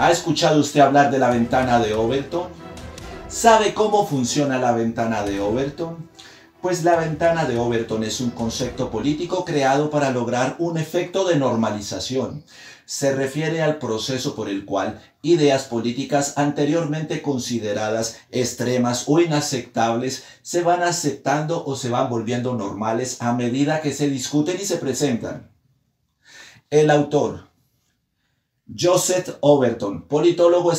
¿Ha escuchado usted hablar de la ventana de Overton? ¿Sabe cómo funciona la ventana de Overton? Pues la ventana de Overton es un concepto político creado para lograr un efecto de normalización. Se refiere al proceso por el cual ideas políticas anteriormente consideradas extremas o inaceptables se van aceptando o se van volviendo normales a medida que se discuten y se presentan. El autor Joseph Overton, politólogo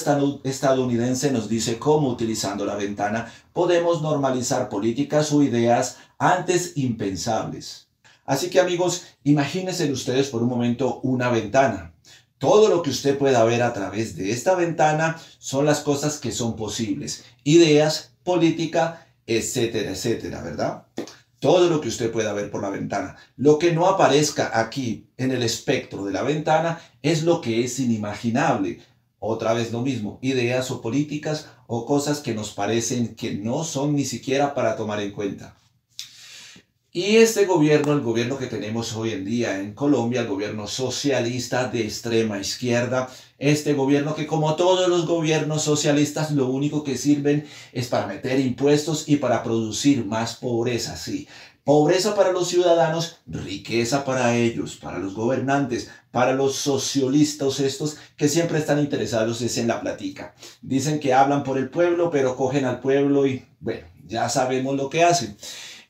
estadounidense, nos dice cómo utilizando la ventana podemos normalizar políticas o ideas antes impensables. Así que amigos, imagínense ustedes por un momento una ventana. Todo lo que usted pueda ver a través de esta ventana son las cosas que son posibles. Ideas, política, etcétera, etcétera, ¿verdad? Todo lo que usted pueda ver por la ventana. Lo que no aparezca aquí en el espectro de la ventana es lo que es inimaginable. Otra vez lo mismo, ideas o políticas o cosas que nos parecen que no son ni siquiera para tomar en cuenta. Y este gobierno, el gobierno que tenemos hoy en día en Colombia, el gobierno socialista de extrema izquierda, este gobierno que como todos los gobiernos socialistas lo único que sirven es para meter impuestos y para producir más pobreza, sí. Pobreza para los ciudadanos, riqueza para ellos, para los gobernantes, para los socialistas estos que siempre están interesados en la platica. Dicen que hablan por el pueblo, pero cogen al pueblo y bueno, ya sabemos lo que hacen.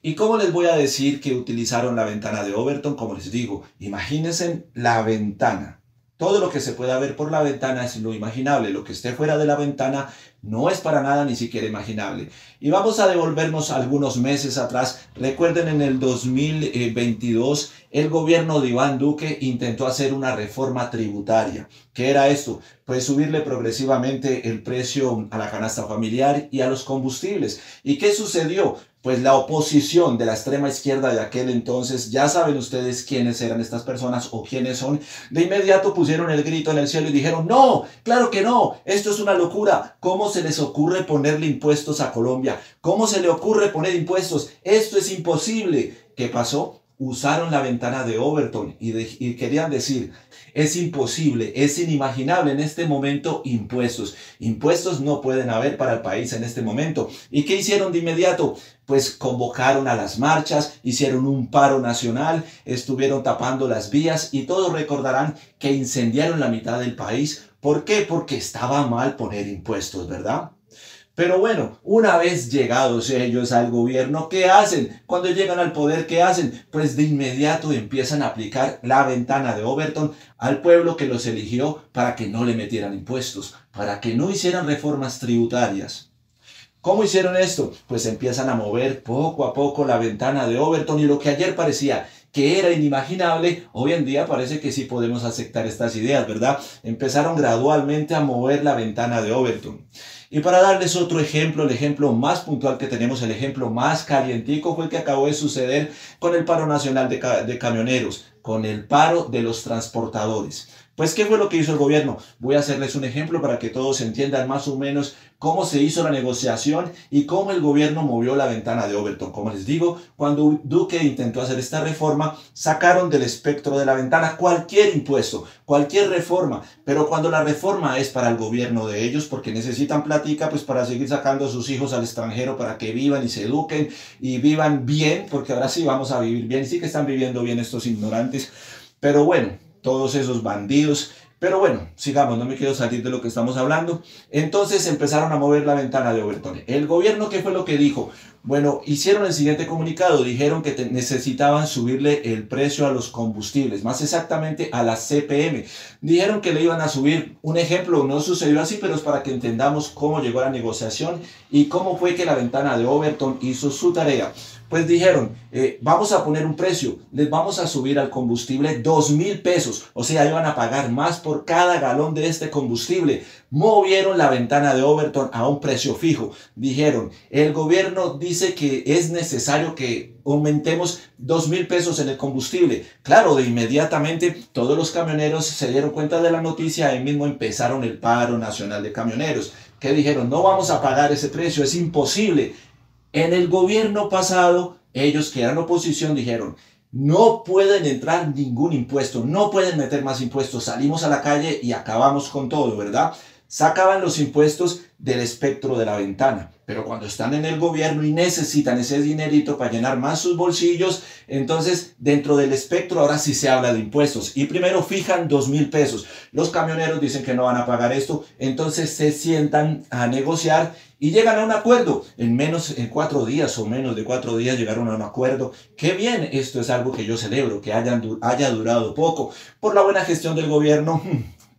¿Y cómo les voy a decir que utilizaron la ventana de Overton? Como les digo, imagínense la ventana. Todo lo que se pueda ver por la ventana es lo imaginable. Lo que esté fuera de la ventana no es para nada ni siquiera imaginable. Y vamos a devolvernos algunos meses atrás. Recuerden, en el 2022, el gobierno de Iván Duque intentó hacer una reforma tributaria. ¿Qué era esto? Pues subirle progresivamente el precio a la canasta familiar y a los combustibles. ¿Y qué sucedió? Pues la oposición de la extrema izquierda de aquel entonces, ya saben ustedes quiénes eran estas personas o quiénes son, de inmediato pusieron el grito en el cielo y dijeron: no, claro que no, esto es una locura. ¿Cómo se les ocurre ponerle impuestos a Colombia? ¿Cómo se le ocurre poner impuestos? Esto es imposible. ¿Qué pasó? Usaron la ventana de Overton y querían decir: es imposible, es inimaginable en este momento impuestos. Impuestos no pueden haber para el país en este momento. ¿Y qué hicieron de inmediato? Pues convocaron a las marchas, hicieron un paro nacional, estuvieron tapando las vías y todos recordarán que incendiaron la mitad del país. ¿Por qué? Porque estaba mal poner impuestos, ¿verdad? Pero bueno, una vez llegados ellos al gobierno, ¿qué hacen? Cuando llegan al poder, ¿qué hacen? Pues de inmediato empiezan a aplicar la ventana de Overton al pueblo que los eligió para que no le metieran impuestos, para que no hicieran reformas tributarias. ¿Cómo hicieron esto? Pues empiezan a mover poco a poco la ventana de Overton y lo que ayer parecía que era inimaginable, hoy en día parece que sí podemos aceptar estas ideas, ¿verdad? Empezaron gradualmente a mover la ventana de Overton. Y para darles otro ejemplo, el ejemplo más puntual que tenemos, el ejemplo más calientico, fue el que acabó de suceder con el paro nacional de camioneros, con el paro de los transportadores. Pues, ¿qué fue lo que hizo el gobierno? Voy a hacerles un ejemplo para que todos entiendan más o menos cómo se hizo la negociación y cómo el gobierno movió la ventana de Overton. Como les digo, cuando Duque intentó hacer esta reforma, sacaron del espectro de la ventana cualquier impuesto, cualquier reforma. Pero cuando la reforma es para el gobierno de ellos, porque necesitan plática, pues para seguir sacando a sus hijos al extranjero para que vivan y se eduquen y vivan bien, porque ahora sí vamos a vivir bien. Sí que están viviendo bien estos ignorantes, pero bueno, todos esos bandidos. Pero bueno, sigamos, no me quiero salir de lo que estamos hablando. Entonces empezaron a mover la ventana de Overton. El gobierno, ¿qué fue lo que dijo? Bueno, hicieron el siguiente comunicado. Dijeron que necesitaban subirle el precio a los combustibles, más exactamente a la CPM. Dijeron que le iban a subir. Un ejemplo, no sucedió así, pero es para que entendamos cómo llegó la negociación y cómo fue que la ventana de Overton hizo su tarea. Pues dijeron, vamos a poner un precio, les vamos a subir al combustible 2.000 pesos, o sea, iban a pagar más por cada galón de este combustible. Movieron la ventana de Overton a un precio fijo. Dijeron, el gobierno dice que es necesario que aumentemos 2.000 pesos en el combustible. Claro, de inmediatamente todos los camioneros se dieron cuenta de la noticia y mismo empezaron el paro nacional de camioneros. Que dijeron, no vamos a pagar ese precio, es imposible. En el gobierno pasado, ellos que eran oposición dijeron, no pueden entrar ningún impuesto, no pueden meter más impuestos, salimos a la calle y acabamos con todo, ¿verdad? Sacaban los impuestos del espectro de la ventana, pero cuando están en el gobierno y necesitan ese dinerito para llenar más sus bolsillos, entonces dentro del espectro ahora sí se habla de impuestos y primero fijan 2.000 pesos. Los camioneros dicen que no van a pagar esto, entonces se sientan a negociar y llegan a un acuerdo. En 4 días o menos de 4 días llegaron a un acuerdo. ¡Qué bien! Esto es algo que yo celebro, que haya durado poco. Por la buena gestión del gobierno.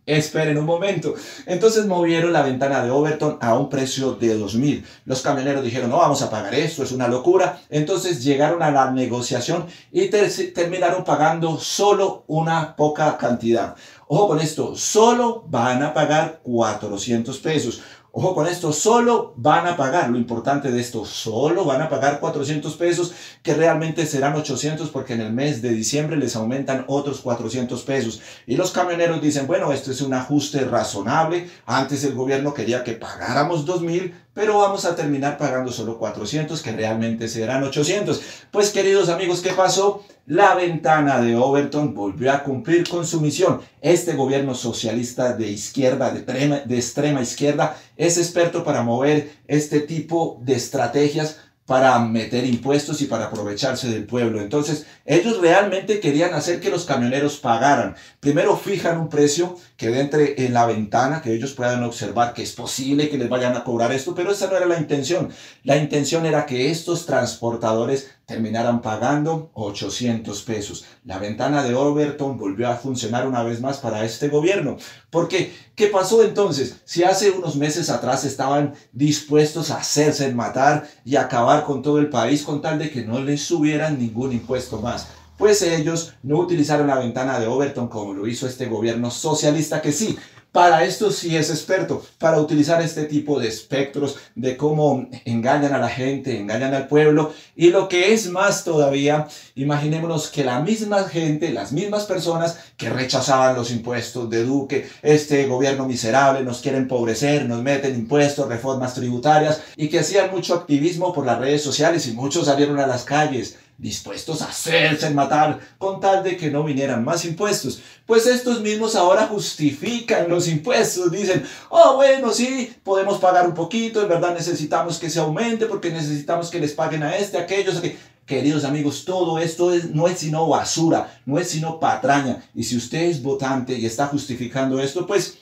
Esperen un momento. Entonces movieron la ventana de Overton a un precio de 2.000. Los camioneros dijeron, no vamos a pagar esto, es una locura. Entonces llegaron a la negociación y terminaron pagando solo una poca cantidad. Ojo con esto, solo van a pagar 400 pesos. Ojo con esto, solo van a pagar, lo importante de esto, solo van a pagar 400 pesos, que realmente serán 800 porque en el mes de diciembre les aumentan otros 400 pesos. Y los camioneros dicen, bueno, esto es un ajuste razonable, antes el gobierno quería que pagáramos 2.000, pero vamos a terminar pagando solo 400, que realmente serán 800. Pues queridos amigos, ¿qué pasó? La ventana de Overton volvió a cumplir con su misión. Este gobierno socialista de izquierda, de extrema izquierda, es experto para mover este tipo de estrategias para meter impuestos y para aprovecharse del pueblo. Entonces, ellos realmente querían hacer que los camioneros pagaran. Primero fijan un precio que entre en la ventana, que ellos puedan observar que es posible que les vayan a cobrar esto, pero esa no era la intención. La intención era que estos transportadores terminaran pagando 800 pesos. La ventana de Overton volvió a funcionar una vez más para este gobierno. Porque, ¿qué pasó entonces? Si hace unos meses atrás estaban dispuestos a hacerse matar y acabar con todo el país con tal de que no les subieran ningún impuesto más. Pues ellos no utilizaron la ventana de Overton como lo hizo este gobierno socialista, que sí, para esto sí es experto, para utilizar este tipo de espectros de cómo engañan a la gente, engañan al pueblo. Y lo que es más todavía, imaginémonos que la misma gente, las mismas personas que rechazaban los impuestos de Duque, este gobierno miserable, nos quiere empobrecer, nos meten impuestos, reformas tributarias, y que hacían mucho activismo por las redes sociales y muchos salieron a las calles dispuestos a hacerse matar con tal de que no vinieran más impuestos. Pues estos mismos ahora justifican los impuestos, dicen, oh bueno, sí, podemos pagar un poquito, en verdad necesitamos que se aumente porque necesitamos que les paguen a este, a aquellos, a que... Queridos amigos, todo esto no es sino basura, no es sino patraña. Y si usted es votante y está justificando esto, pues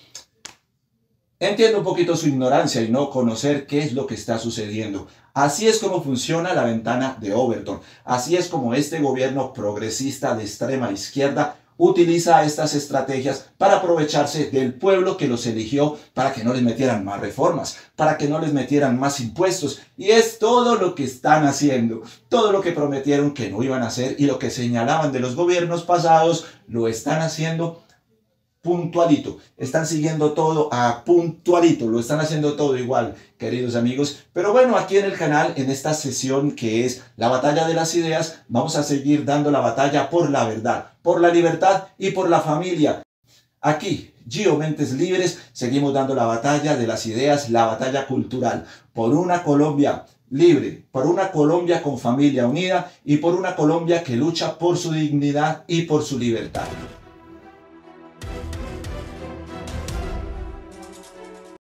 entiendo un poquito su ignorancia y no conocer qué es lo que está sucediendo. Así es como funciona la ventana de Overton. Así es como este gobierno progresista de extrema izquierda utiliza estas estrategias para aprovecharse del pueblo que los eligió para que no les metieran más reformas, para que no les metieran más impuestos. Y es todo lo que están haciendo, todo lo que prometieron que no iban a hacer y lo que señalaban de los gobiernos pasados, lo están haciendo puntualito, están siguiendo todo a puntualito, lo están haciendo todo igual, queridos amigos. Pero bueno, aquí en el canal, en esta sesión que es la batalla de las ideas, vamos a seguir dando la batalla por la verdad, por la libertad y por la familia. Aquí, Gio Mentes Libres, seguimos dando la batalla de las ideas, la batalla cultural, por una Colombia libre, por una Colombia con familia unida y por una Colombia que lucha por su dignidad y por su libertad.